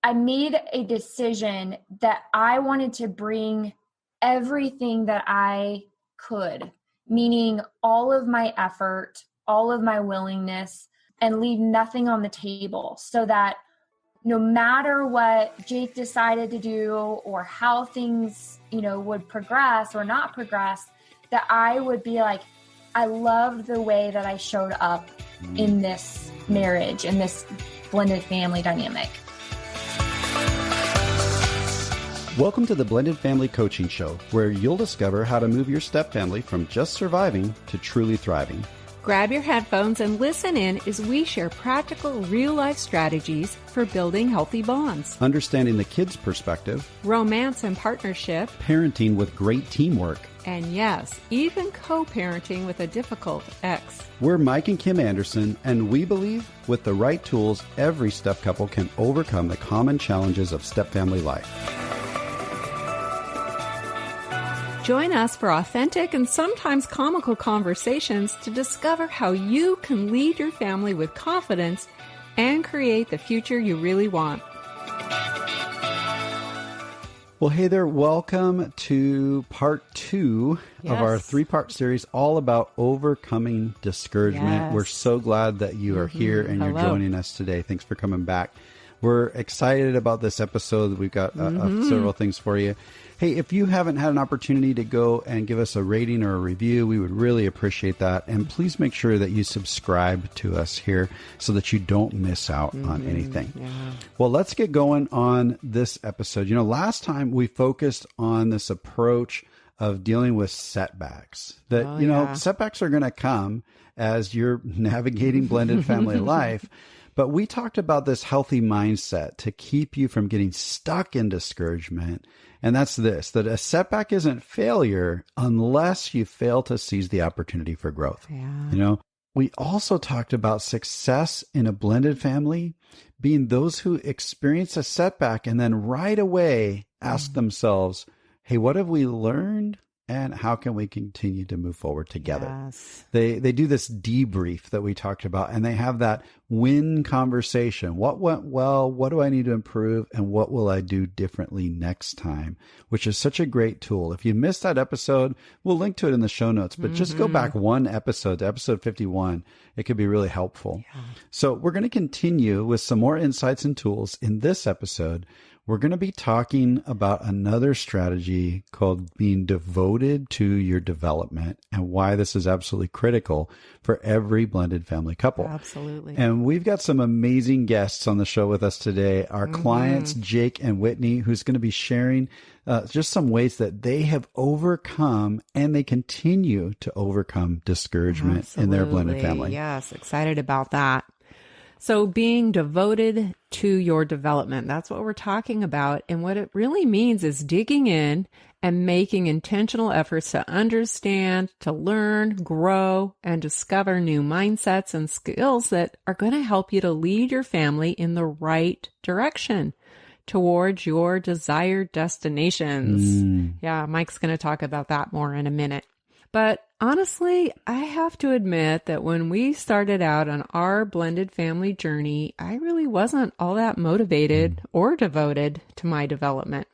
I made a decision that I wanted to bring everything that I could, meaning all of my effort, all of my willingness, and leave nothing on the table, so that no matter what Jake decided to do or how things, would progress or not progress, that I would be like, I loved the way that I showed up in this marriage, in this blended family dynamic. Welcome to the Blended Family Coaching Show, where you'll discover how to move your stepfamily from just surviving to truly thriving. Grab your headphones and listen in as we share practical, real-life strategies for building healthy bonds, Understanding the kids' perspective, romance and partnership, parenting with great teamwork, and yes, even co-parenting with a difficult ex. We're Mike and Kim Anderson, and we believe with the right tools, every step couple can overcome the common challenges of stepfamily life. Join us for authentic and sometimes comical conversations to discover how you can lead your family with confidence and create the future you really want. Well, hey there. Welcome to part 2 of our 3-part series all about overcoming discouragement. Yes. We're so glad that you are here and you're joining us today. Thanks for coming back. We're excited about this episode. We've got several things for you. Hey, if you haven't had an opportunity to go and give us a rating or a review, we would really appreciate that. And please make sure that you subscribe to us here so that you don't miss out on anything. Yeah. Well, let's get going on this episode. Last time we focused on this approach of dealing with setbacks. That, setbacks are going to come as you're navigating blended family life. But we talked about this healthy mindset to keep you from getting stuck in discouragement. And that's this, that a setback isn't failure unless you fail to seize the opportunity for growth. Yeah. We also talked about success in a blended family being those who experience a setback and then right away ask themselves, hey, what have we learned? And how can we continue to move forward together? Yes. They do this debrief that we talked about, and they have that win conversation. What went well? What do I need to improve? And what will I do differently next time? Which is such a great tool. If you missed that episode, we'll link to it in the show notes, but just go back one episode to episode 51. It could be really helpful. Yeah. So we're going to continue with some more insights and tools in this episode. We're going to be talking about another strategy called being devoted to your development and why this is absolutely critical for every blended family couple. Absolutely. And we've got some amazing guests on the show with us today. Our clients, Jake and Whitney, who's going to be sharing just some ways that they have overcome and they continue to overcome discouragement in their blended family. Yes, excited about that. So being devoted to your development, that's what we're talking about. And what it really means is digging in and making intentional efforts to understand, to learn, grow, and discover new mindsets and skills that are going to help you to lead your family in the right direction towards your desired destinations. Yeah, Mike's going to talk about that more in a minute. But honestly, I have to admit that when we started out on our blended family journey, I really wasn't all that motivated or devoted to my development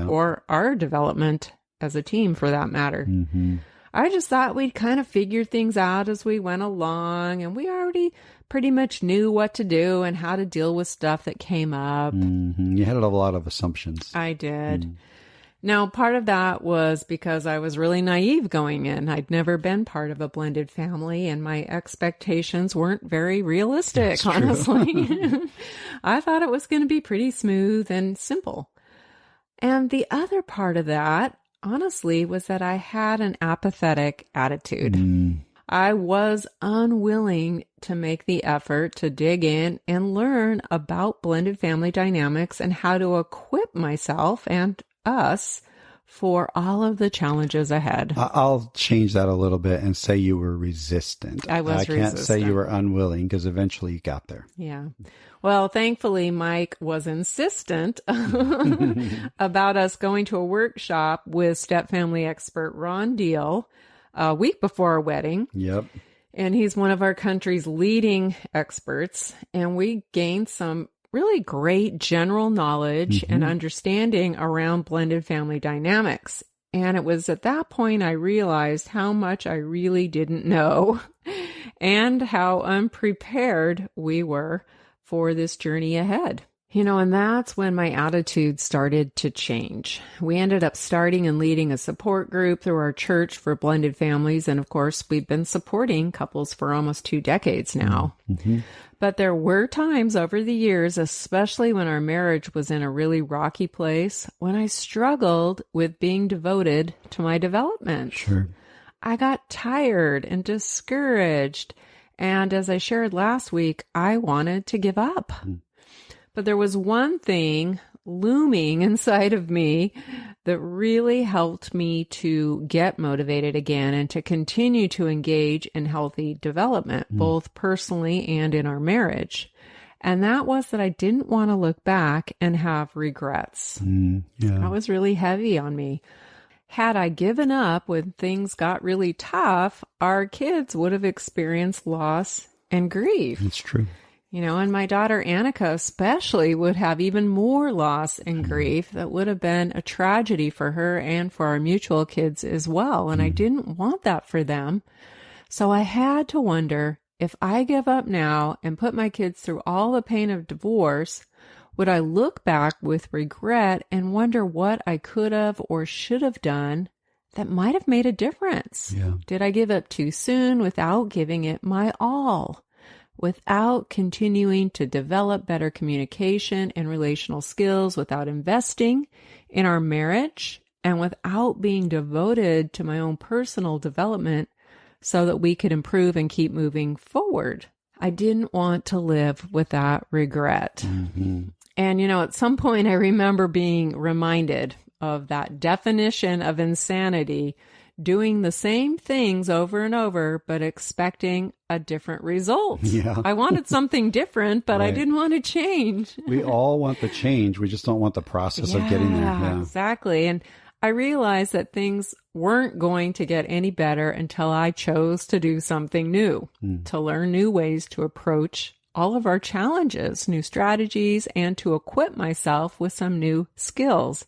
or our development as a team for that matter. I just thought we'd kind of figure things out as we went along, and we already pretty much knew what to do and how to deal with stuff that came up. You had a lot of assumptions. I did. Now, part of that was because I was really naive going in. I'd never been part of a blended family, and my expectations weren't very realistic, honestly. I thought it was going to be pretty smooth and simple. And the other part of that, honestly, was that I had an apathetic attitude. I was unwilling to make the effort to dig in and learn about blended family dynamics and how to equip myself and us for all of the challenges ahead. I'll change that a little bit and say you were resistant. I was resistant. I can't say you were unwilling because eventually you got there. Yeah. Well, thankfully, Mike was insistent about us going to a workshop with stepfamily expert Ron Deal a week before our wedding. Yep. And he's one of our country's leading experts. And we gained some really great general knowledge and understanding around blended family dynamics. And it was at that point I realized how much I really didn't know and how unprepared we were for this journey ahead. And that's when my attitude started to change. We ended up starting and leading a support group through our church for blended families. And of course, we've been supporting couples for almost 2 decades now. But there were times over the years, especially when our marriage was in a really rocky place, when I struggled with being devoted to my development. Sure. I got tired and discouraged. And as I shared last week, I wanted to give up. But there was one thing looming inside of me that really helped me to get motivated again and to continue to engage in healthy development, both personally and in our marriage. And that was that I didn't want to look back and have regrets. That was really heavy on me. Had I given up when things got really tough, our kids would have experienced loss and grief. That's true. And my daughter Annika especially would have even more loss and grief. That would have been a tragedy for her and for our mutual kids as well. And I didn't want that for them. So I had to wonder, if I give up now and put my kids through all the pain of divorce, would I look back with regret and wonder what I could have or should have done that might have made a difference? Did I give up too soon without giving it my all? Without continuing to develop better communication and relational skills, without investing in our marriage, and without being devoted to my own personal development so that we could improve and keep moving forward. I didn't want to live with that regret. And, at some point I remember being reminded of that definition of insanity, doing the same things over and over, but expecting a different result. I wanted something different, but I didn't want to change. We all want the change. We just don't want the process of getting there. Exactly. And I realized that things weren't going to get any better until I chose to do something new, to learn new ways to approach all of our challenges, new strategies, and to equip myself with some new skills,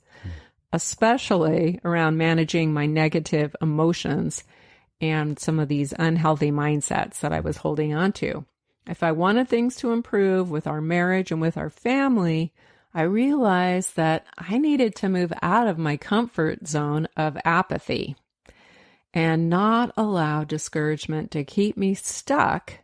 especially around managing my negative emotions and some of these unhealthy mindsets that I was holding on to. If I wanted things to improve with our marriage and with our family, I realized that I needed to move out of my comfort zone of apathy and not allow discouragement to keep me stuck,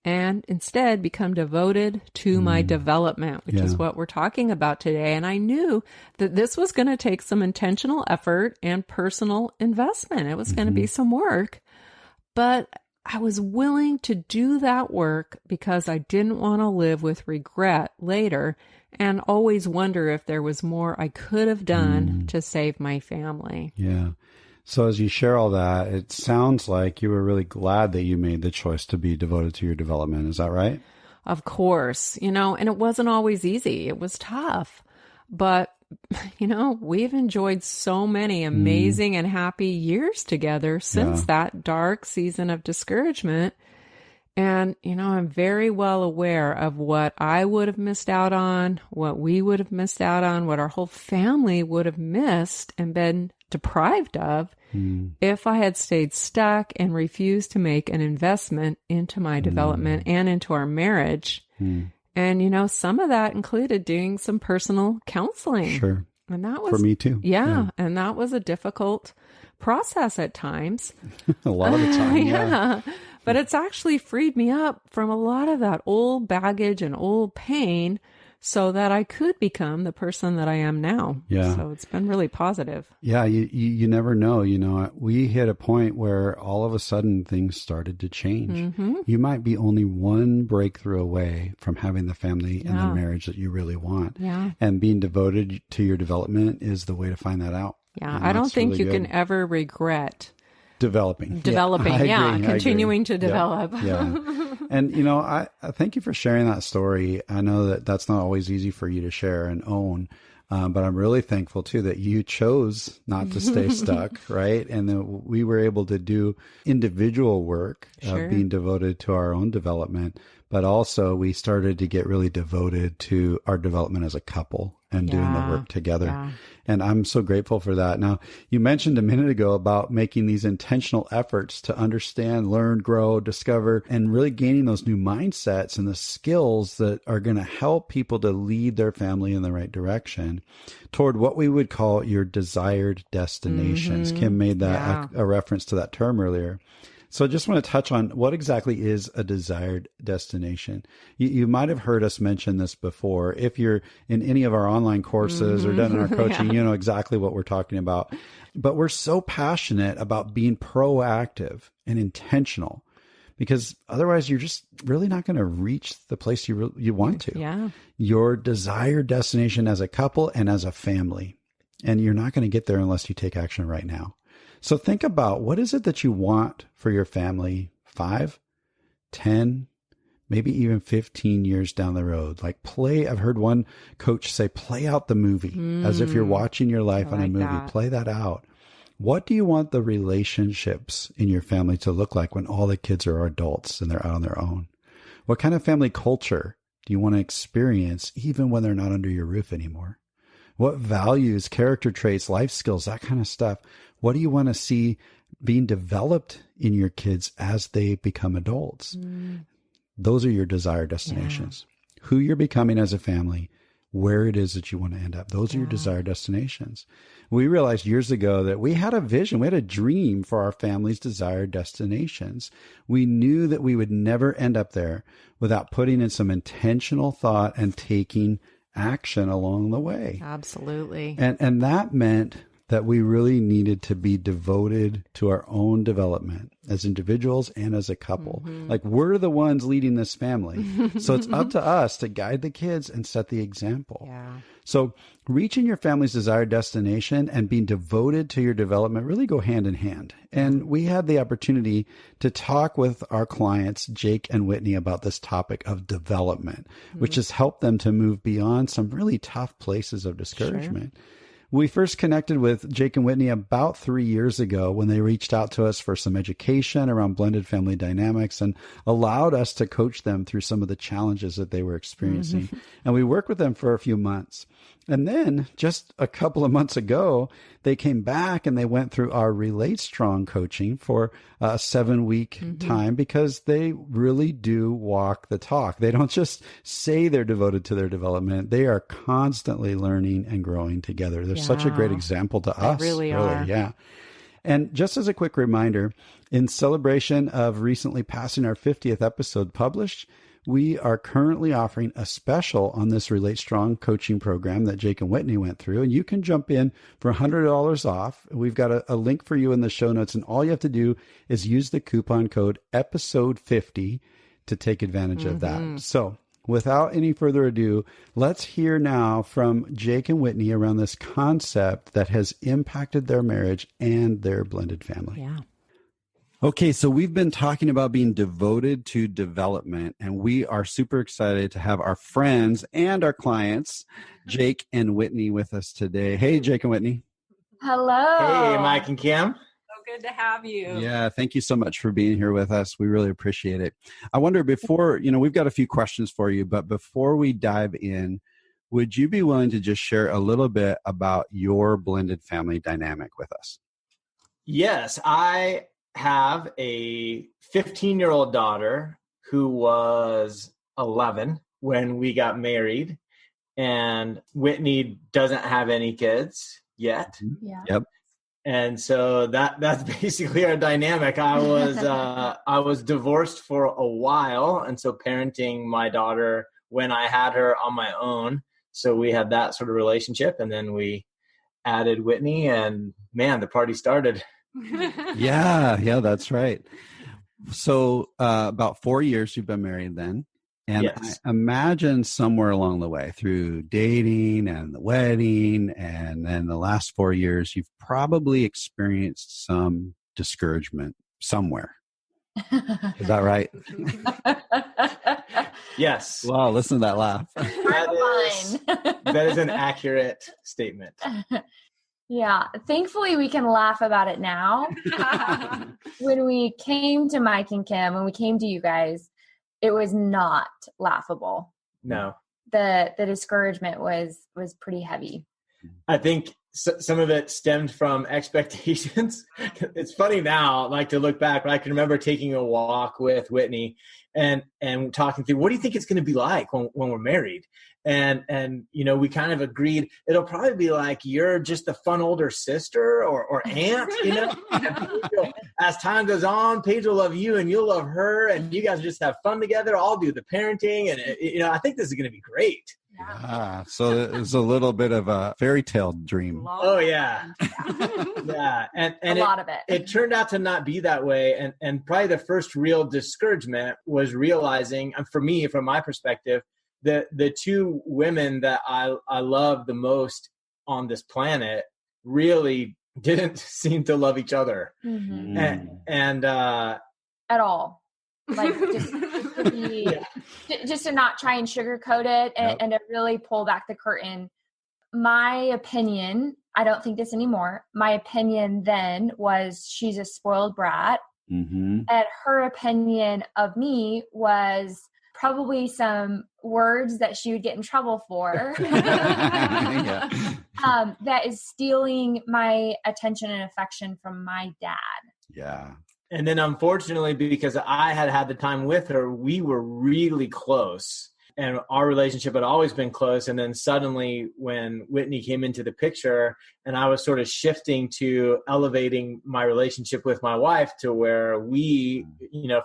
and instead become devoted to my development, which is what we're talking about today. And I knew that this was going to take some intentional effort and personal investment. It was going to be some work, but I was willing to do that work because I didn't want to live with regret later and always wonder if there was more I could have done to save my family. So as you share all that, it sounds like you were really glad that you made the choice to be devoted to your development. Is that right? Of course, and it wasn't always easy. It was tough, but we've enjoyed so many amazing and happy years together since that dark season of discouragement. And, I'm very well aware of what I would have missed out on, what we would have missed out on, what our whole family would have missed and been deprived of if I had stayed stuck and refused to make an investment into my development and into our marriage. And, some of that included doing some personal counseling. Sure. And that was for me too. Yeah. And that was a difficult process at times. A lot of the time. But it's actually freed me up from a lot of that old baggage and old pain so that I could become the person that I am now. So it's been really positive. You never know. We hit a point where all of a sudden things started to change. You might be only one breakthrough away from having the family and the marriage that you really want. And being devoted to your development is the way to find that out. I don't think really you can ever regret developing, continuing to develop. And, I thank you for sharing that story. I know that that's not always easy for you to share and own, But I'm really thankful too that you chose not to stay stuck, right? And then we were able to do individual work of being devoted to our own development, but also we started to get really devoted to our development as a couple and doing the work together. Yeah. And I'm so grateful for that. Now, you mentioned a minute ago about making these intentional efforts to understand, learn, grow, discover, and really gaining those new mindsets and the skills that are going to help people to lead their family in the right direction toward what we would call your desired destinations. Kim made that a reference to that term earlier. So I just want to touch on what exactly is a desired destination. You might have heard us mention this before. If you're in any of our online courses or done in our coaching, you know exactly what we're talking about. But we're so passionate about being proactive and intentional because otherwise you're just really not going to reach the place you want to. Yeah. Your desired destination as a couple and as a family. And you're not going to get there unless you take action right now. So think about what is it that you want for your family 5, 10, maybe even 15 years down the road. Like I've heard one coach say, play out the movie as if you're watching your life on a movie. That. Play that out. What do you want the relationships in your family to look like when all the kids are adults and they're out on their own? What kind of family culture do you want to experience even when they're not under your roof anymore? What values, character traits, life skills, that kind of stuff. What do you want to see being developed in your kids as they become adults? Those are your desired destinations. Yeah. Who you're becoming as a family, where it is that you want to end up. Those are your desired destinations. We realized years ago that we had a vision, we had a dream for our family's desired destinations. We knew that we would never end up there without putting in some intentional thought and taking action along the way. Absolutely. And that meant that we really needed to be devoted to our own development as individuals and as a couple. Like we're the ones leading this family. So it's up to us to guide the kids and set the example. Yeah. So reaching your family's desired destination and being devoted to your development really go hand in hand. And we had the opportunity to talk with our clients, Jake and Whitney, about this topic of development, which has helped them to move beyond some really tough places of discouragement. Sure. We first connected with Jake and Whitney about 3 years ago when they reached out to us for some education around blended family dynamics and allowed us to coach them through some of the challenges that they were experiencing. And we worked with them for a few months. And then just a couple of months ago, they came back and they went through our Relate Strong coaching for a 7-week time because they really do walk the talk. They don't just say they're devoted to their development. They are constantly learning and growing together. They're such a great example to us. They really are. Yeah. And just as a quick reminder, in celebration of recently passing our 50th episode published, we are currently offering a special on this Relate Strong coaching program that Jake and Whitney went through. And you can jump in for $100 off. We've got a link for you in the show notes. And all you have to do is use the coupon code episode50 to take advantage of that. So without any further ado, let's hear now from Jake and Whitney around this concept that has impacted their marriage and their blended family. Yeah. Okay, so we've been talking about being devoted to development, and we are super excited to have our friends and our clients, Jake and Whitney, with us today. Hey, Jake and Whitney. Hello. Hey, Mike and Kim. So good to have you. Yeah, thank you so much for being here with us. We really appreciate it. I wonder before, we've got a few questions for you, but before we dive in, would you be willing to just share a little bit about your blended family dynamic with us? Yes, I have a 15-year-old daughter who was 11 when we got married, and Whitney doesn't have any kids yet. Yeah. Yep. And so that's basically our dynamic. I was divorced for a while, and so parenting my daughter when I had her on my own. So we had that sort of relationship, and then we added Whitney, and man, the party started. Yeah, that's right. So about 4 years you've been married then. And yes. I imagine somewhere along the way through dating and the wedding and then the last 4 years, you've probably experienced some discouragement somewhere. Is that right? Yes. Wow, listen to that laugh. That is an accurate statement. Yeah. Thankfully, we can laugh about it now. When we came to Mike and Kim, when we came to you guys, it was not laughable. No. The discouragement was pretty heavy. I think some of it stemmed from expectations. It's funny now, like to look back, but I can remember taking a walk with Whitney and talking through, what do you think it's going to be like when we're married? And we kind of agreed it'll probably be like you're just a fun older sister or aunt, And as time goes on, Paige will love you and you'll love her, and you guys just have fun together. I'll do the parenting, and I think this is going to be great. Yeah. So it was a little bit of a fairy tale dream. Oh yeah. Yeah. And a lot of it. It turned out to not be that way. And probably the first real discouragement was realizing, and for me, from my perspective, the two women that I love the most on this planet really didn't seem to love each other. Mm-hmm. And at all. Like just to not try and sugarcoat it and to really pull back the curtain. My opinion, I don't think this anymore. My opinion then was she's a spoiled brat. Mm-hmm. And her opinion of me was probably some words that she would get in trouble for. That is stealing my attention and affection from my dad. Yeah. And then unfortunately, because I had the time with her, we were really close and our relationship had always been close. And then suddenly when Whitney came into the picture and I was sort of shifting to elevating my relationship with my wife to where we,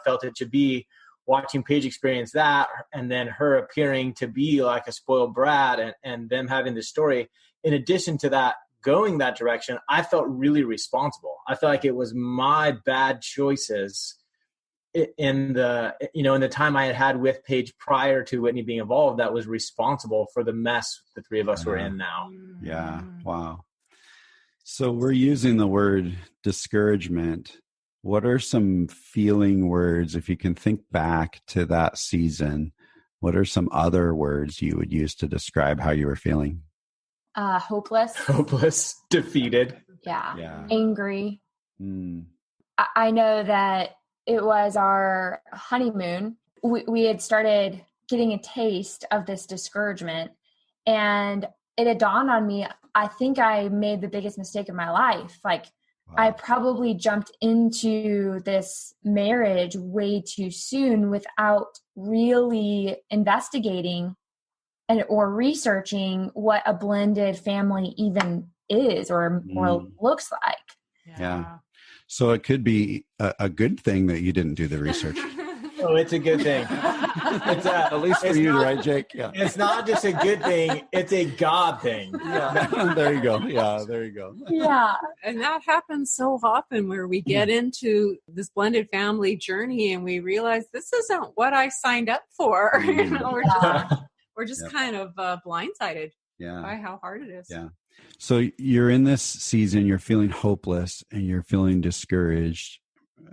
felt it should be, watching Paige experience that, and then her appearing to be like a spoiled brat and them having this story. In addition to that, going that direction, I felt really responsible. I felt like it was my bad choices in the time I had with Paige prior to Whitney being involved that was responsible for the mess the three of us were in now. Yeah. Wow. So we're using the word discouragement. What are some feeling words, if you can think back to that season, what are some other words you would use to describe how you were feeling? Hopeless, defeated. Yeah. Angry. Mm. I know that it was our honeymoon. We had started getting a taste of this discouragement, and it had dawned on me, I think I made the biggest mistake of my life. Like, wow. I probably jumped into this marriage way too soon without really investigating or researching what a blended family even is or looks like. Yeah. So it could be a good thing that you didn't do the research. Oh, it's a good thing. At least for you, right, Jake? Yeah. It's not just a good thing. It's a God thing. Yeah. There you go. Yeah, there you go. Yeah. And that happens so often where we get into this blended family journey and we realize this isn't what I signed up for. We're just kind of blindsided by how hard it is. Yeah. So you're in this season, you're feeling hopeless and you're feeling discouraged.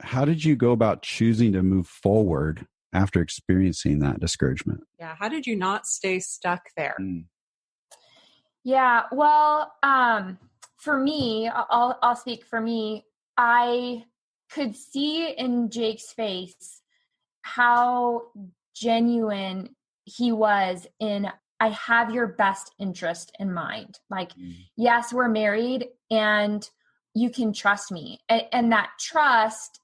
How did you go about choosing to move forward after experiencing that discouragement? Yeah. How did you not stay stuck there? Yeah. Well, for me, I'll speak for me. I could see in Jake's face how genuine he was in, I have your best interest in mind. Like, yes, we're married and you can trust me. And that trust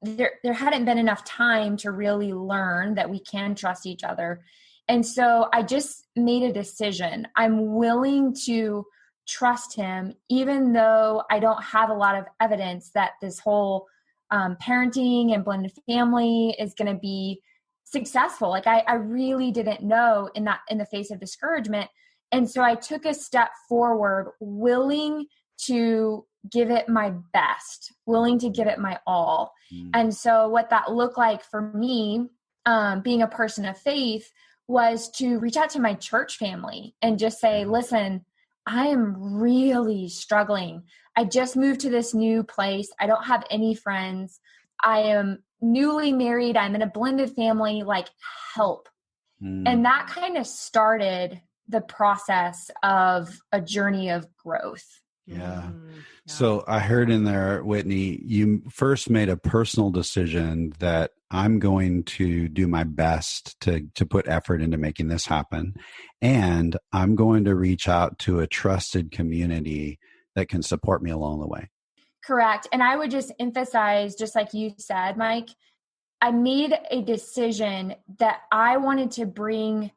there hadn't been enough time to really learn that we can trust each other. And so I just made a decision. I'm willing to trust him, even though I don't have a lot of evidence that this whole parenting and blended family is going to be successful. Like I really didn't know in the face of discouragement. And so I took a step forward, willing to give it my best, willing to give it my all. And so what that looked like for me, being a person of faith, was to reach out to my church family and just say, listen, I am really struggling. I just moved to this new place. I don't have any friends. I am newly married. I'm in a blended family, like help. And that kind of started the process of a journey of growth. Yeah. So I heard in there, Whitney, you first made a personal decision that I'm going to do my best to put effort into making this happen. And I'm going to reach out to a trusted community that can support me along the way. Correct. And I would just emphasize, just like you said, Mike, I made a decision that I wanted to bring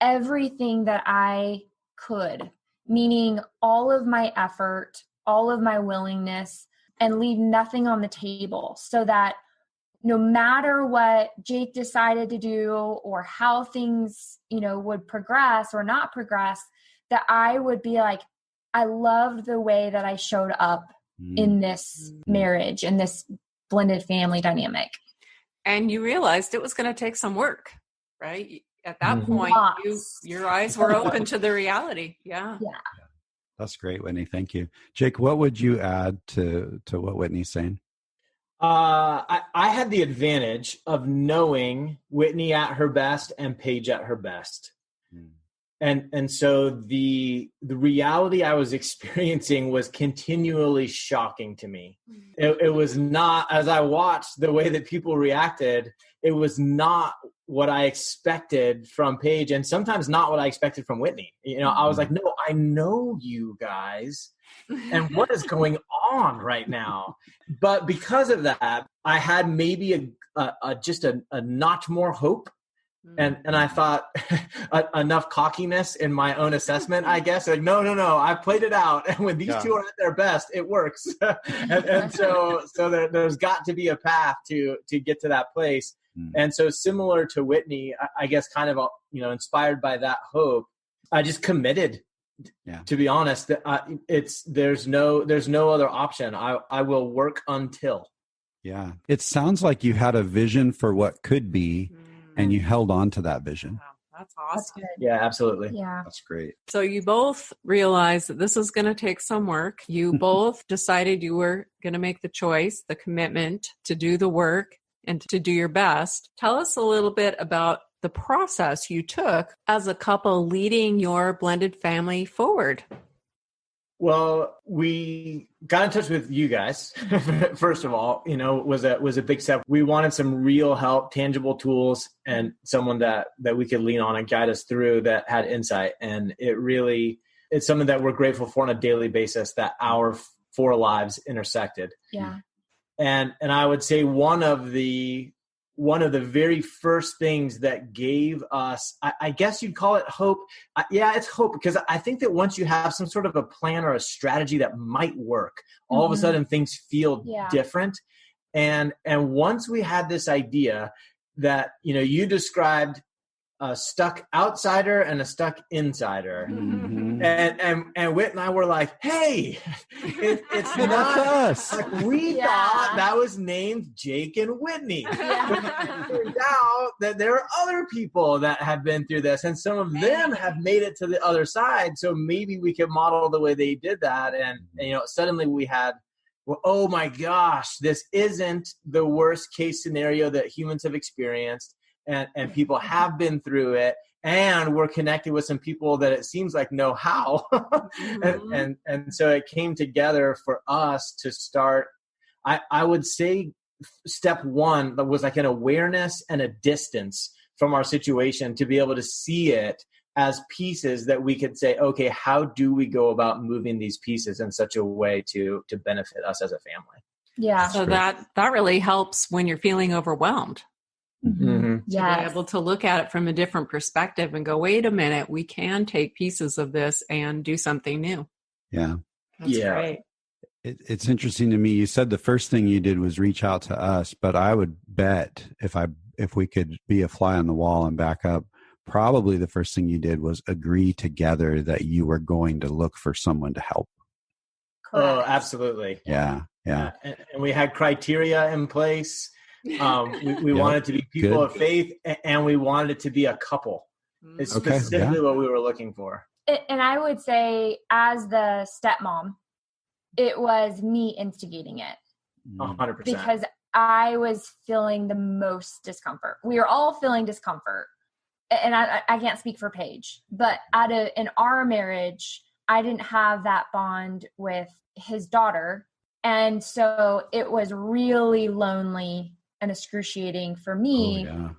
everything that I could, meaning all of my effort, all of my willingness, and leave nothing on the table, so that no matter what Jake decided to do or how things, would progress or not progress, that I would be like, I loved the way that I showed up in this marriage, in this blended family dynamic. And you realized it was going to take some work, right? At that point, your eyes were open to the reality. Yeah. That's great, Whitney. Thank you. Jake, what would you add to what Whitney's saying? I had the advantage of knowing Whitney at her best and Paige at her best. And so the reality I was experiencing was continually shocking to me. It was not, as I watched the way that people reacted, it was not what I expected from Paige, and sometimes not what I expected from Whitney. I was like, no, I know you guys, and what is going on right now? But because of that, I had maybe just a notch more hope. And I thought enough cockiness in my own assessment, I guess. Like, no, I played it out. And when these two are at their best, it works. and so there's got to be a path to get to that place. And so similar to Whitney, I guess kind of, inspired by that hope, I just committed. To be honest, there's no other option. I will work until. Yeah. It sounds like you had a vision for what could be. And you held on to that vision. Wow, that's awesome. Yeah, absolutely. Yeah. That's great. So you both realized that this is going to take some work. You both decided you were going to make the choice, the commitment to do the work and to do your best. Tell us a little bit about the process you took as a couple leading your blended family forward. Well, we got in touch with you guys. First of all, was a big step. We wanted some real help, tangible tools, and someone that we could lean on and guide us through that had insight. And it's something that we're grateful for on a daily basis, that our four lives intersected. Yeah. And I would say one of the very first things that gave us, I guess you'd call it hope. It's hope, because I think that once you have some sort of a plan or a strategy that might work, all of a sudden things feel different. And once we had this idea that, you described a stuck outsider and a stuck insider. And Whit and I were like, hey, it's not us. Like, we thought that was named Jake and Whitney. It turned out that there are other people that have been through this, and some of them have made it to the other side. So maybe we could model the way they did that. And suddenly we had, well, oh my gosh, this isn't the worst case scenario that humans have experienced. And people have been through it, and we're connected with some people that it seems like know how. and so it came together for us to start. I would say step one was like an awareness and a distance from our situation, to be able to see it as pieces that we could say, okay, how do we go about moving these pieces in such a way to benefit us as a family? Yeah. So that really helps when you're feeling overwhelmed. To be able to look at it from a different perspective and go, wait a minute, we can take pieces of this and do something new. Yeah. That's great. It's interesting to me. You said the first thing you did was reach out to us, but I would bet if we could be a fly on the wall and back up, probably the first thing you did was agree together that you were going to look for someone to help. Correct. Oh, absolutely. Yeah. And we had criteria in place. We wanted to be people of faith, and we wanted it to be a couple. It's specifically what we were looking for. And I would say, as the stepmom, it was me instigating it. 100%. Because I was feeling the most discomfort. We were all feeling discomfort. And I can't speak for Paige, but in our marriage, I didn't have that bond with his daughter. And so it was really lonely and excruciating for me. Oh, yeah.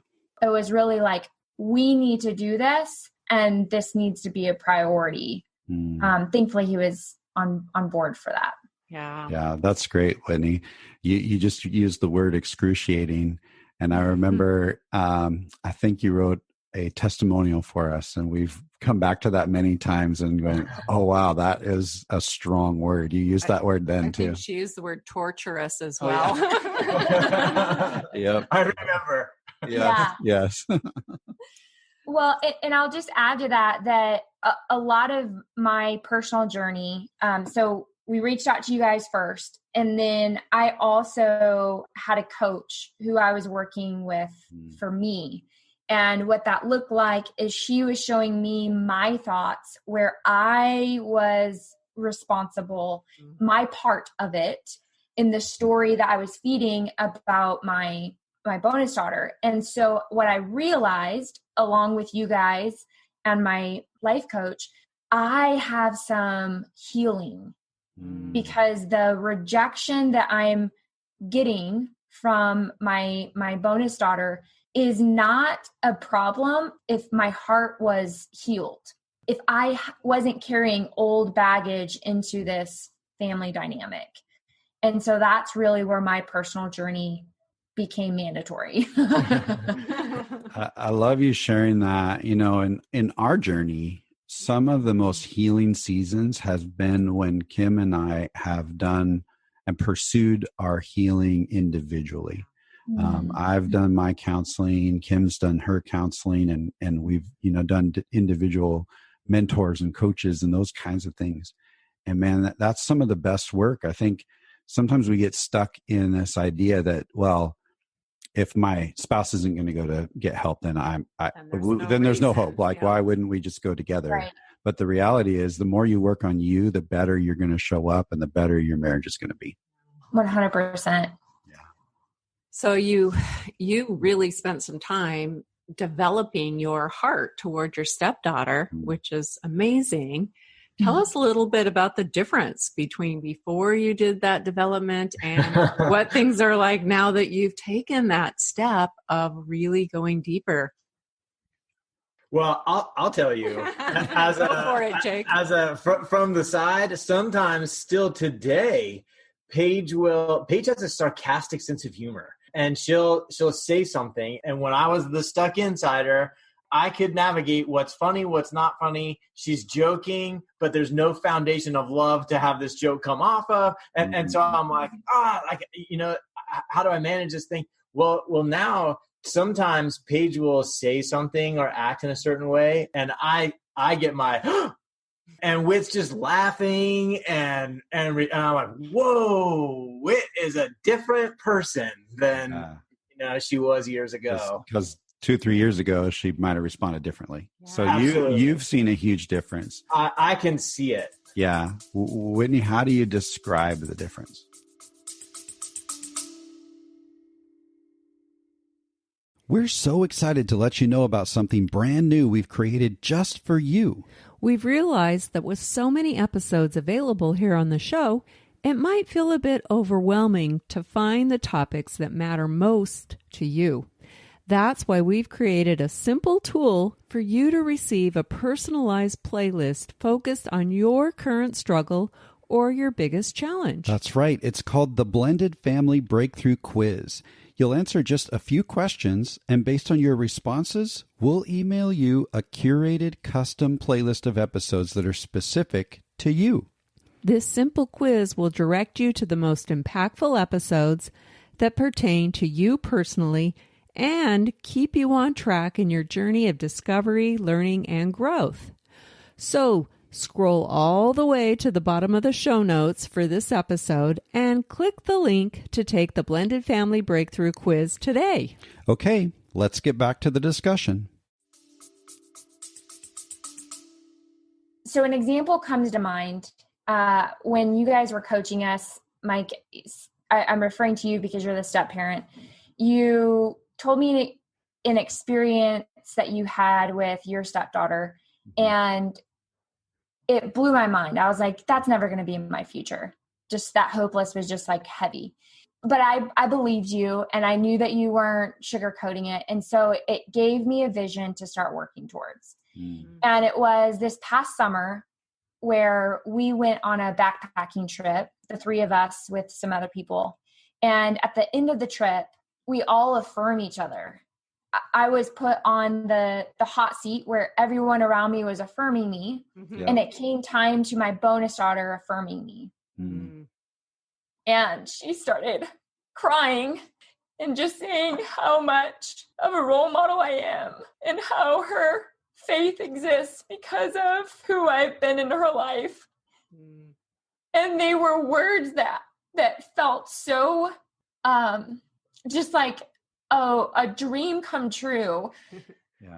It was really like, we need to do this, and this needs to be a priority. Thankfully, he was on board for that. Yeah. Yeah, that's great, Whitney. You just used the word excruciating. And I remember, I think you wrote a testimonial for us, and we've come back to that many times and going, oh, wow, that is a strong word. You used that word then too. I think she used the word torturous as well. Oh, yeah. Yep. I remember. Yeah. Yes. Well, and I'll just add to that a lot of my personal journey, so we reached out to you guys first, and then I also had a coach who I was working with for me. And what that looked like is she was showing me my thoughts where I was responsible, my part of it in the story that I was feeding about my bonus daughter. And so what I realized, along with you guys and my life coach, I have some healing because the rejection that I'm getting from my bonus daughter is not a problem if my heart was healed. If I wasn't carrying old baggage into this family dynamic. And so that's really where my personal journey became mandatory. I love you sharing that. In our journey, some of the most healing seasons has been when Kim and I have done and pursued our healing individually. I've done my counseling, Kim's done her counseling, and we've, done individual mentors and coaches and those kinds of things. And man, that's some of the best work. I think sometimes we get stuck in this idea that, well, if my spouse isn't going to go to get help, then there's no hope. Like, why wouldn't we just go together? Right. But the reality is, the more you work on you, the better you're going to show up and the better your marriage is going to be. 100%. So you really spent some time developing your heart toward your stepdaughter, which is amazing. Tell us a little bit about the difference between before you did that development and what things are like now that you've taken that step of really going deeper. Well, I'll tell you, Go for it, Jake. From the side, sometimes still today, Paige has a sarcastic sense of humor, and she'll say something. And when I was the stuck insider, I could navigate what's funny, what's not funny. She's joking, but there's no foundation of love to have this joke come off of. And so I'm like, how do I manage this thing? Well, now sometimes Paige will say something or act in a certain way, and I get my and Wit's just laughing, and I'm like, whoa, Wit is a different person than she was years ago. Because 2-3 years ago, she might have responded differently. Yeah. So you've seen a huge difference. I can see it. Yeah. Whitney, how do you describe the difference? We're so excited to let you know about something brand new we've created just for you. We've realized that with so many episodes available here on the show, it might feel a bit overwhelming to find the topics that matter most to you. That's why we've created a simple tool for you to receive a personalized playlist focused on your current struggle or your biggest challenge. That's right. It's called the Blended Family Breakthrough Quiz. You'll answer just a few questions, and based on your responses, we'll email you a curated custom playlist of episodes that are specific to you. This simple quiz will direct you to the most impactful episodes that pertain to you personally and keep you on track in your journey of discovery, learning, and growth. So, scroll all the way to the bottom of the show notes for this episode and click the link to take the Blended Family Breakthrough Quiz today. Okay, let's get back to the discussion. So an example comes to mind when you guys were coaching us, Mike, I'm referring to you because you're the step parent. You told me an experience that you had with your stepdaughter, and it blew my mind. I was like, that's never going to be in my future. Just that hopeless was just like heavy. But I believed you, and I knew that you weren't sugarcoating it. And so it gave me a vision to start working towards. And it was this past summer where we went on a backpacking trip, the three of us with some other people. And at the end of the trip, we all affirm each other. I was put on the hot seat where everyone around me was affirming me. And it came time to my bonus daughter affirming me. And she started crying and just saying how much of a role model I am and how her faith exists because of who I've been in her life. And they were words that felt so just like, oh, a dream come true.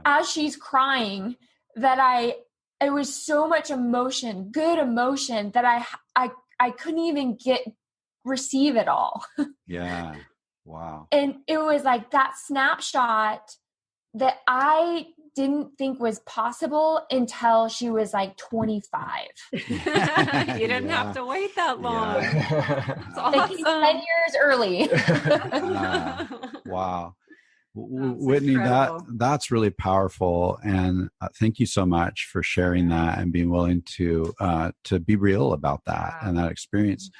As she's crying, that it was so much emotion, good emotion, that I couldn't even receive it all. Yeah. Wow. And it was like that snapshot that I didn't think was possible until she was like 25. You didn't have to wait that long. It's awesome. 10 years early. Wow. Whitney, that's really powerful. And thank you so much for sharing that and being willing to be real about that and that experience.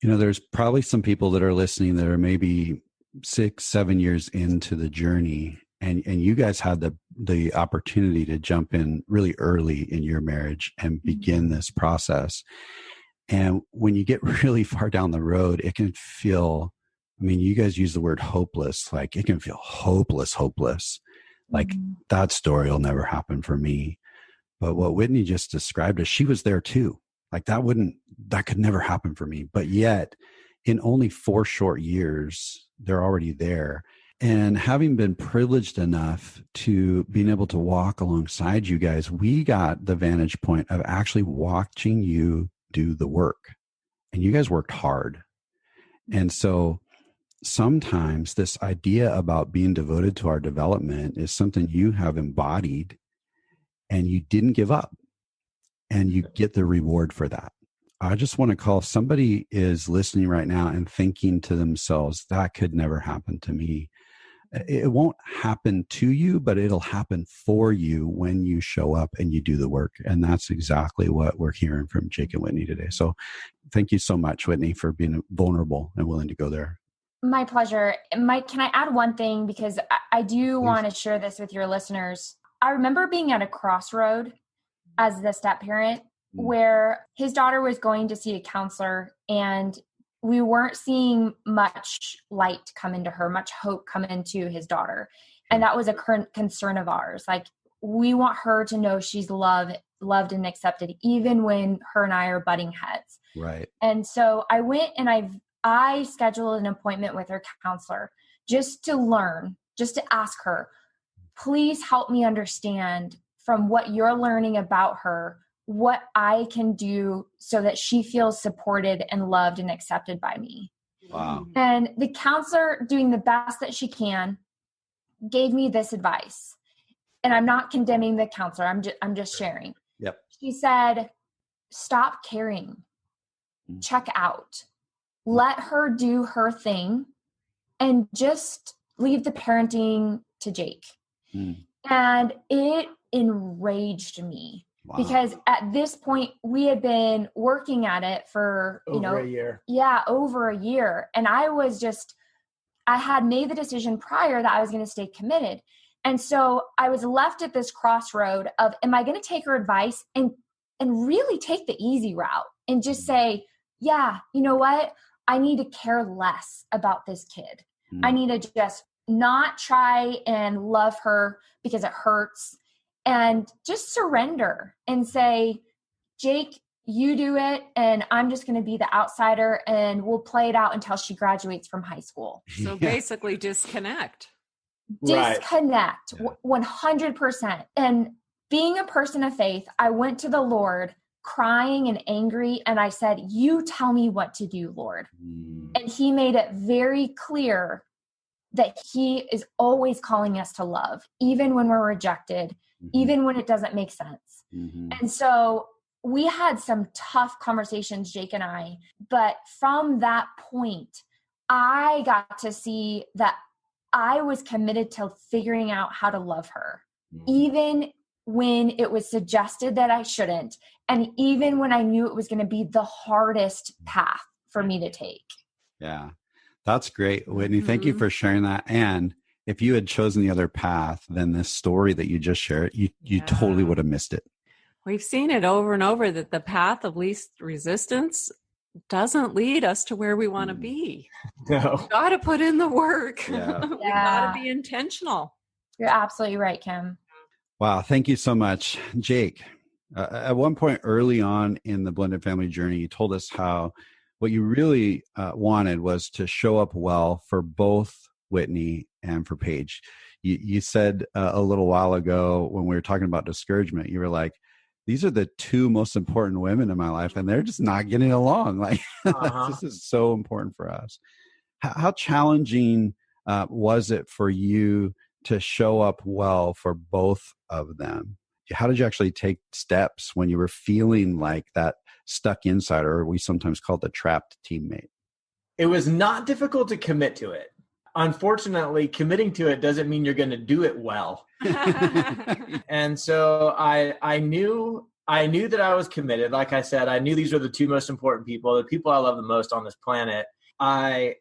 You know, there's probably some people that are listening that are maybe 6-7 years into the journey, and you guys had the opportunity to jump in really early in your marriage and begin this process. And when you get really far down the road, it can feel, I mean, you guys use the word hopeless, like it can feel hopeless. Like that story will never happen for me. But what Whitney just described is she was there too. Like that could never happen for me. But yet in only 4 short years, they're already there. And having been privileged enough to being able to walk alongside you guys, we got the vantage point of actually watching you do the work. And you guys worked hard. And so sometimes this idea about being devoted to our development is something you have embodied and you didn't give up, and you get the reward for that. I just want to call, if somebody is listening right now and thinking to themselves, that could never happen to me. It won't happen to you, but it'll happen for you when you show up and you do the work. And that's exactly what we're hearing from Jake and Whitney today. So thank you so much, Whitney, for being vulnerable and willing to go there. My pleasure. Mike, can I add one thing? Because I do want to share this with your listeners. I remember being at a crossroad as the step parent where his daughter was going to see a counselor, and we weren't seeing much light come into her, much hope come into his daughter. And that was a current concern of ours. Like, we want her to know she's loved and accepted, even when her and I are butting heads. Right. And so I went and I scheduled an appointment with her counselor just to learn, just to ask her, please help me understand from what you're learning about her, what I can do so that she feels supported and loved and accepted by me. Wow. And the counselor, doing the best that she can, gave me this advice. And I'm not condemning the counselor. I'm just sharing. Yep. She said, stop caring. Check out. Let her do her thing and just leave the parenting to Jake. And it enraged me. Wow. Because at this point we had been working at it for, over a year. Yeah, over a year. And I had made the decision prior that I was going to stay committed. And so I was left at this crossroad of, am I going to take her advice and really take the easy route and just say, yeah, you know what? I need to care less about this kid. I need to just not try and love her because it hurts, and just surrender and say, Jake, you do it, and I'm just going to be the outsider, and we'll play it out until she graduates from high school. So basically disconnect. Disconnect, 100%. And being a person of faith, I went to the Lord crying and angry. And I said, you tell me what to do, Lord. And he made it very clear that he is always calling us to love, even when we're rejected, even when it doesn't make sense. And so we had some tough conversations, Jake and I, but from that point, I got to see that I was committed to figuring out how to love her, even when it was suggested that I shouldn't, and even when I knew it was going to be the hardest path for me to take. Yeah, that's great, Whitney. Thank you for sharing that. And if you had chosen the other path, then this story that you just shared, you totally would have missed it. We've seen it over and over that the path of least resistance doesn't lead us to where we want to be. No. We've got to put in the work. Yeah. We've got to be intentional. You're absolutely right, Kim. Wow. Thank you so much. Jake, at one point early on in the blended family journey, you told us how what you really wanted was to show up well for both Whitney and for Paige. You said a little while ago when we were talking about discouragement, you were like, these are the two most important women in my life, and they're just not getting along. Like, this is so important for us. How challenging was it for you to show up well for both of them? How did you actually take steps when you were feeling like that stuck insider, or we sometimes call it the trapped teammate? It was not difficult to commit to it. Unfortunately, committing to it doesn't mean you're going to do it well. And so I knew that I was committed. Like I said, I knew these were the two most important people, the people I love the most on this planet. I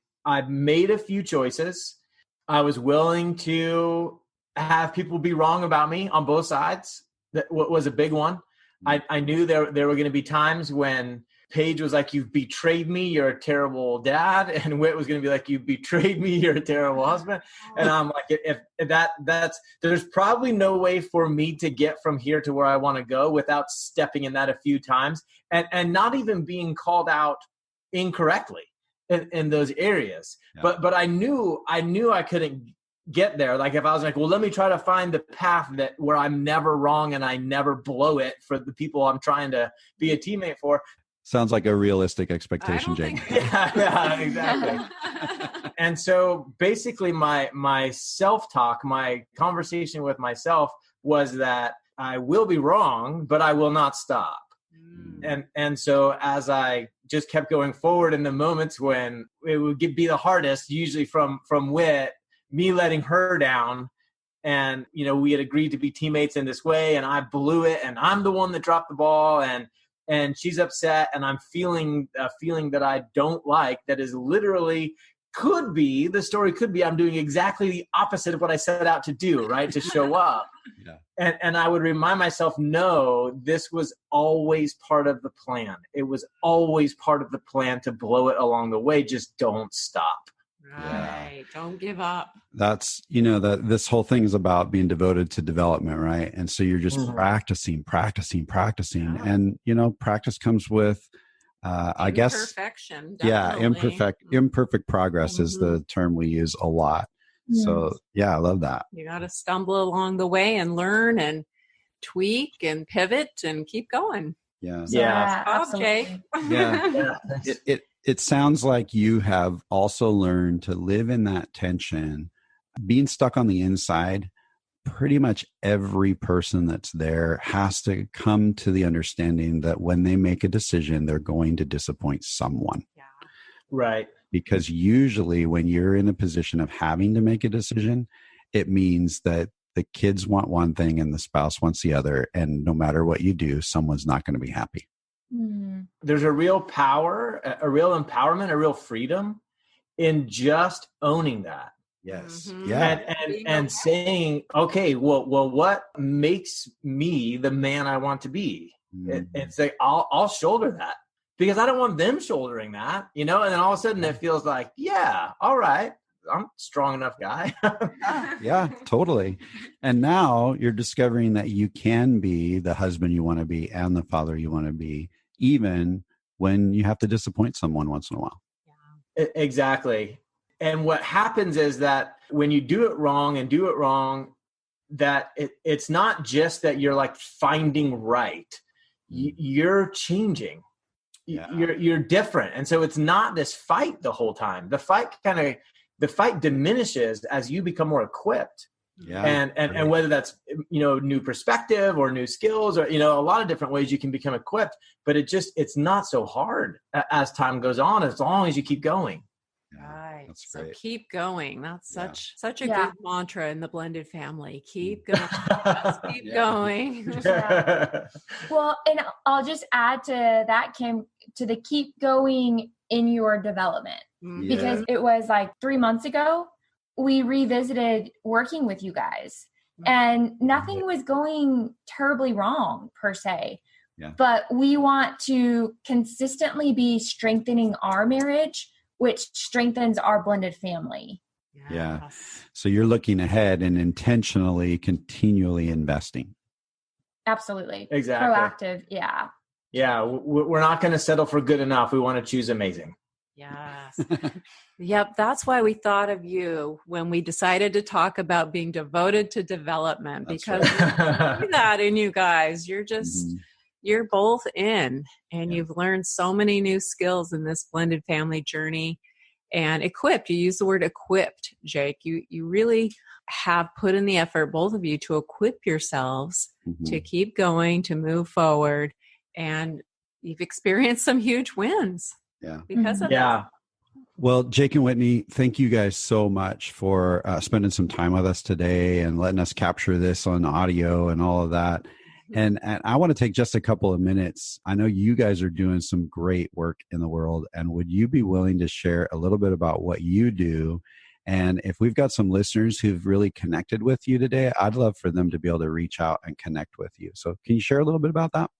made a few choices. I was willing to have people be wrong about me on both sides. That was a big one. I knew there were going to be times when Paige was like, you've betrayed me, you're a terrible dad. And Whit was going to be like, you betrayed me, you're a terrible husband. And I'm like, if that's, there's probably no way for me to get from here to where I want to go without stepping in that a few times and not even being called out incorrectly in those areas. Yeah. But I knew I couldn't get there. Like if I was like, well, let me try to find the path where I'm never wrong and I never blow it for the people I'm trying to be a teammate for. Sounds like a realistic expectation, Jake. Yeah, exactly. And so basically my self-talk, my conversation with myself was that I will be wrong, but I will not stop. And so as I just kept going forward in the moments when it would be the hardest, usually from Whit, me letting her down, and we had agreed to be teammates in this way, and I blew it, and I'm the one that dropped the ball, and she's upset, and I'm feeling a feeling that I don't like, that is literally the story could be I'm doing exactly the opposite of what I set out to do, right? To show up. Yeah. And I would remind myself, no, this was always part of the plan. It was always part of the plan to blow it along the way. Just don't stop. Right. Yeah. Don't give up. That's, this whole thing is about being devoted to development, right? And so you're just practicing. Yeah. And, practice comes with, I guess. Imperfection. Yeah. Imperfect progress is the term we use a lot. Yes. So yeah, I love that. You got to stumble along the way and learn and tweak and pivot and keep going. Yeah. Yeah. Absolutely. Yeah. It sounds like you have also learned to live in that tension, being stuck on the inside. Pretty much every person that's there has to come to the understanding that when they make a decision, they're going to disappoint someone. Yeah. Right. Because usually when you're in a position of having to make a decision, it means that the kids want one thing and the spouse wants the other. And no matter what you do, someone's not going to be happy. There's a real power, a real empowerment, a real freedom in just owning that. Yes. Mm-hmm. Yeah. And saying, okay, well, what makes me the man I want to be? It's like, I'll shoulder that because I don't want them shouldering that, and then all of a sudden it feels like, yeah, all right, I'm a strong enough guy. Yeah, totally. And now you're discovering that you can be the husband you want to be and the father you want to be, even when you have to disappoint someone once in a while. Yeah. Exactly. And what happens is that when you do it wrong, that it's not just that you're like finding right. you're changing. Yeah. You're different. And so it's not this fight the whole time. The fight diminishes as you become more equipped. Yeah. And whether that's, new perspective or new skills or, a lot of different ways you can become equipped, but it's not so hard as time goes on, as long as you keep going. Right. That's so great. keep going. That's such a good mantra in the blended family. Keep going. Keep going. Well, and I'll just add to that, Kim, to the keep going in your development, because it was like 3 months ago, we revisited working with you guys, and nothing was going terribly wrong per se. Yeah. But we want to consistently be strengthening our marriage, which strengthens our blended family. Yeah. So you're looking ahead and intentionally, continually investing. Absolutely. Exactly. Proactive. Yeah. Yeah. We're not going to settle for good enough. We want to choose amazing. Yes. Yep. That's why we thought of you when we decided to talk about being devoted to development, because we see that in you guys. You're just, you're both in, and you've learned so many new skills in this blended family journey, and equipped. You use the word equipped, Jake. You really have put in the effort, both of you, to equip yourselves to keep going, to move forward. And you've experienced some huge wins. Yeah. Because of that. Well, Jake and Whitney, thank you guys so much for spending some time with us today and letting us capture this on audio and all of that. And I want to take just a couple of minutes. I know you guys are doing some great work in the world. And would you be willing to share a little bit about what you do? And if we've got some listeners who've really connected with you today, I'd love for them to be able to reach out and connect with you. So can you share a little bit about that?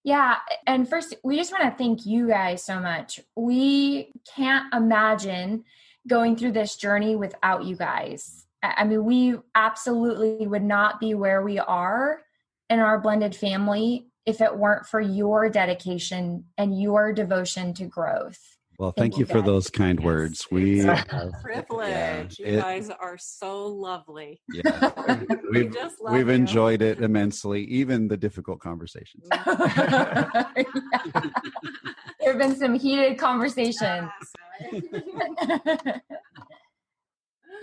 Yeah. And first, we just want to thank you guys so much. We can't imagine going through this journey without you guys. I mean, we absolutely would not be where we are in our blended family if it weren't for your dedication and your devotion to growth. Well, thank you for those kind words. It's a privilege. You guys are so lovely. Yeah. We've enjoyed it immensely, even the difficult conversations. There have been some heated conversations.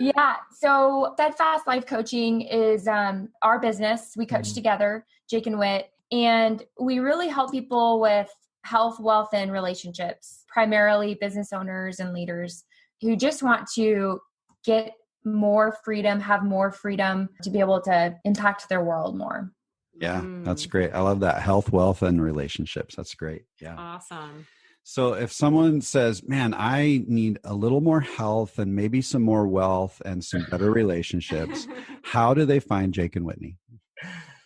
Yeah. So Steadfast Life Coaching is our business. We coach together, Jake and Whit, and we really help people with health, wealth, and relationships, primarily business owners and leaders who just want to get more freedom, have more freedom to be able to impact their world more. Yeah, that's great. I love that. Health, wealth, and relationships. That's great. Yeah. Awesome. So if someone says, man, I need a little more health and maybe some more wealth and some better relationships, how do they find Jake and Whitney?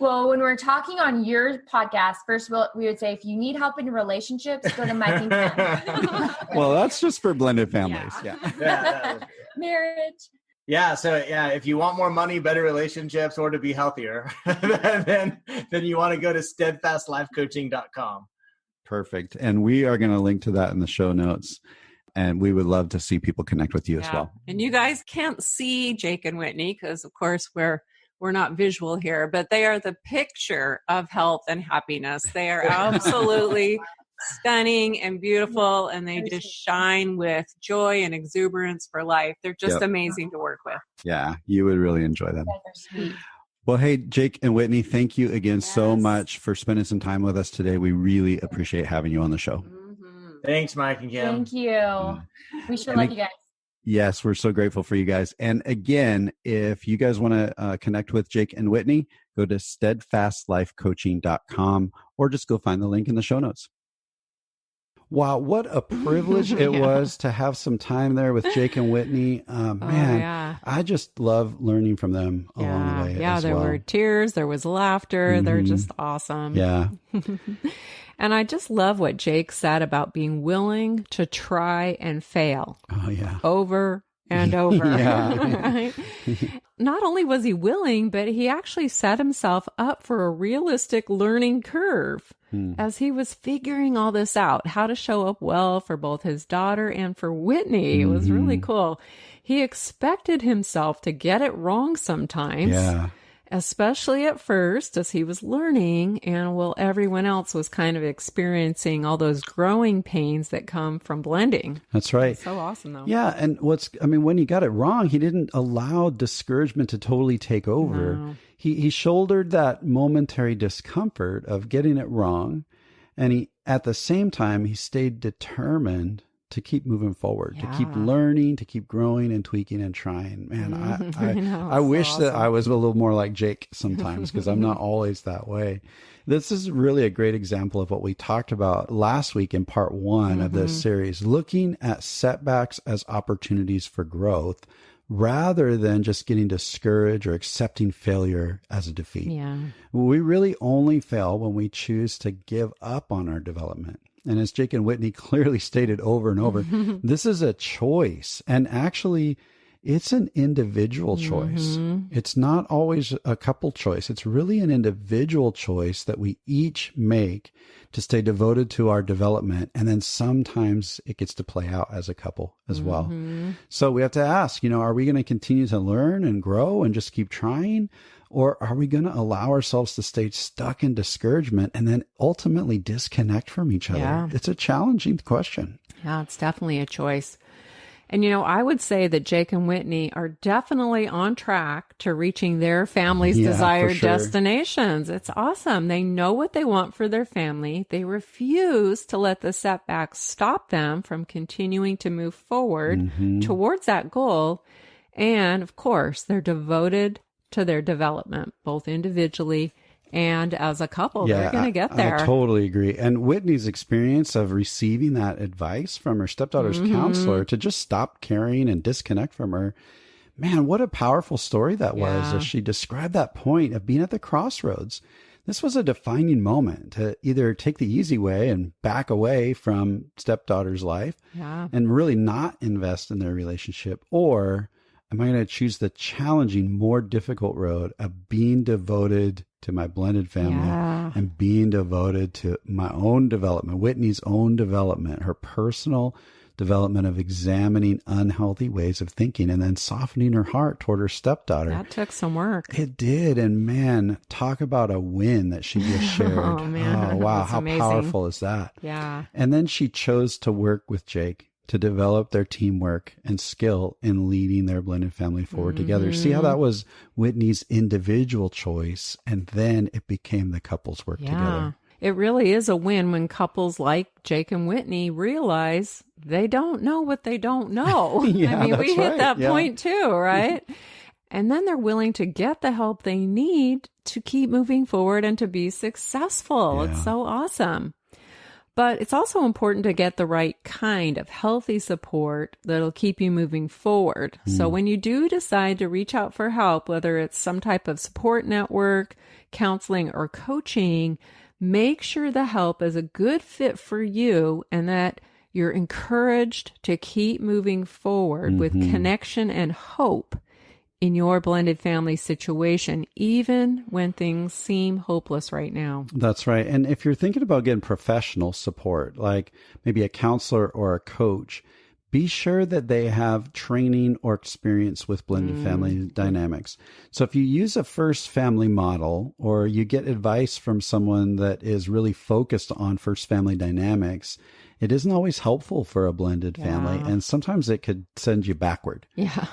Well, when we're talking on your podcast, first we would say, if you need help in relationships, go to Mike and Ken. Well, that's just for blended families. Yeah. Marriage. Yeah. So if you want more money, better relationships, or to be healthier, then you want to go to steadfastlifecoaching.com. Perfect. And we are going to link to that in the show notes. And we would love to see people connect with you as well. And you guys can't see Jake and Whitney because, of course, we're not visual here, but they are the picture of health and happiness. They are absolutely stunning and beautiful, and they just shine with joy and exuberance for life. They're just amazing to work with. Yeah, you would really enjoy them. They're sweet. Well, hey, Jake and Whitney, thank you again so much for spending some time with us today. We really appreciate having you on the show. Thanks, Mike and Kim. Thank you. We sure love you guys. Yes, we're so grateful for you guys. And again, if you guys want to connect with Jake and Whitney, go to steadfastlifecoaching.com or just go find the link in the show notes. Wow, what a privilege it was to have some time there with Jake and Whitney. I just love learning from them along the way. Yeah, there were tears, there was laughter. They're just awesome. Yeah. And I just love what Jake said about being willing to try and fail. Oh, yeah. Over and over. Right? Not only was he willing, but he actually set himself up for a realistic learning curve as he was figuring all this out, how to show up well for both his daughter and for Whitney. It was really cool. He expected himself to get it wrong sometimes. Yeah. especially at first as he was learning and while everyone else was kind of experiencing all those growing pains that come from blending. That's right. That's so awesome, though. Yeah. And when he got it wrong, he didn't allow discouragement to totally take over. No. He shouldered that momentary discomfort of getting it wrong. And at the same time, he stayed determined to keep moving forward, to keep learning, to keep growing and tweaking and trying. Man, I wish that I was a little more like Jake sometimes, because I'm not always that way. This is really a great example of what we talked about last week in part 1 of this series, looking at setbacks as opportunities for growth rather than just getting discouraged or accepting failure as a defeat. Yeah. We really only fail when we choose to give up on our development. And as Jake and Whitney clearly stated over and over, this is a choice. And actually, it's an individual choice. It's not always a couple choice. It's really an individual choice that we each make to stay devoted to our development. And then sometimes it gets to play out as a couple as well. So we have to ask, are we going to continue to learn and grow and just keep trying? Or are we going to allow ourselves to stay stuck in discouragement and then ultimately disconnect from each other? Yeah. It's a challenging question. Yeah, it's definitely a choice. And, I would say that Jake and Whitney are definitely on track to reaching their family's desired destinations. It's awesome. They know what they want for their family. They refuse to let the setbacks stop them from continuing to move forward towards that goal. And, of course, they're devoted to their development, both individually and as a couple. They're going to get there. I totally agree. And Whitney's experience of receiving that advice from her stepdaughter's counselor to just stop caring and disconnect from her, man, what a powerful story that was as she described that point of being at the crossroads. This was a defining moment to either take the easy way and back away from stepdaughter's life and really not invest in their relationship, or am I going to choose the challenging, more difficult road of being devoted to my blended family and being devoted to my own development, Whitney's own development, her personal development of examining unhealthy ways of thinking and then softening her heart toward her stepdaughter. That took some work. It did. And man, talk about a win that she just shared. Oh, man. Oh, wow. That's how amazing. Powerful is that? Yeah. And then she chose to work with Jake to develop their teamwork and skill in leading their blended family forward together. See how that was Whitney's individual choice, and then it became the couple's work together. It really is a win when couples like Jake and Whitney realize they don't know what they don't know. We hit that point too, right? And then they're willing to get the help they need to keep moving forward and to be successful. It's so awesome. But it's also important to get the right kind of healthy support that'll keep you moving forward. So when you do decide to reach out for help, whether it's some type of support network, counseling, or coaching, make sure the help is a good fit for you and that you're encouraged to keep moving forward with connection and hope in your blended family situation, even when things seem hopeless right now. That's right. And if you're thinking about getting professional support, like maybe a counselor or a coach, be sure that they have training or experience with blended family dynamics. So if you use a first family model or you get advice from someone that is really focused on first family dynamics, it isn't always helpful for a blended family, and sometimes it could send you backward.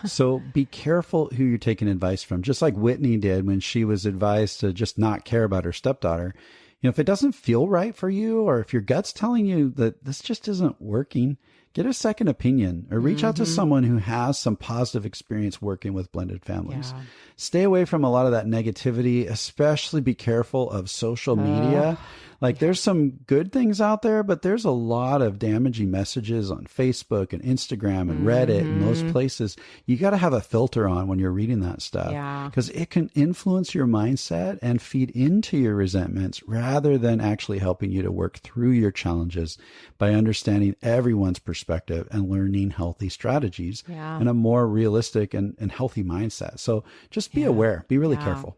So be careful who you're taking advice from, just like Whitney did when she was advised to just not care about her stepdaughter. If it doesn't feel right for you, or if your gut's telling you that this just isn't working, get a second opinion or reach out to someone who has some positive experience working with blended families. Stay away from a lot of that negativity, especially be careful of social media. There's some good things out there, but there's a lot of damaging messages on Facebook and Instagram and Reddit and those places. You got to have a filter on when you're reading that stuff because it can influence your mindset and feed into your resentments rather than actually helping you to work through your challenges by understanding everyone's perspective and learning healthy strategies and a more realistic and healthy mindset. So just be aware, be really careful.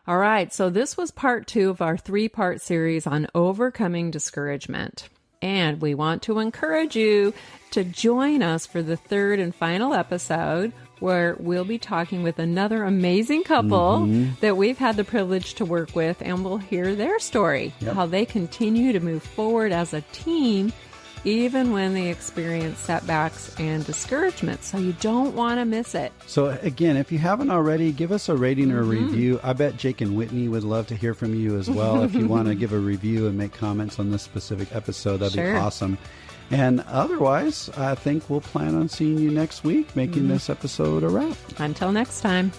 All right, so this was part 2 of our 3-part series on overcoming discouragement. And we want to encourage you to join us for the 3rd and final episode, where we'll be talking with another amazing couple that we've had the privilege to work with, and we'll hear their story, how they continue to move forward as a team even when they experience setbacks and discouragement. So you don't want to miss it. So again, if you haven't already, give us a rating or a review. I bet Jake and Whitney would love to hear from you as well. If you want to give a review and make comments on this specific episode, that'd be awesome. And otherwise, I think we'll plan on seeing you next week, making this episode a wrap. Until next time.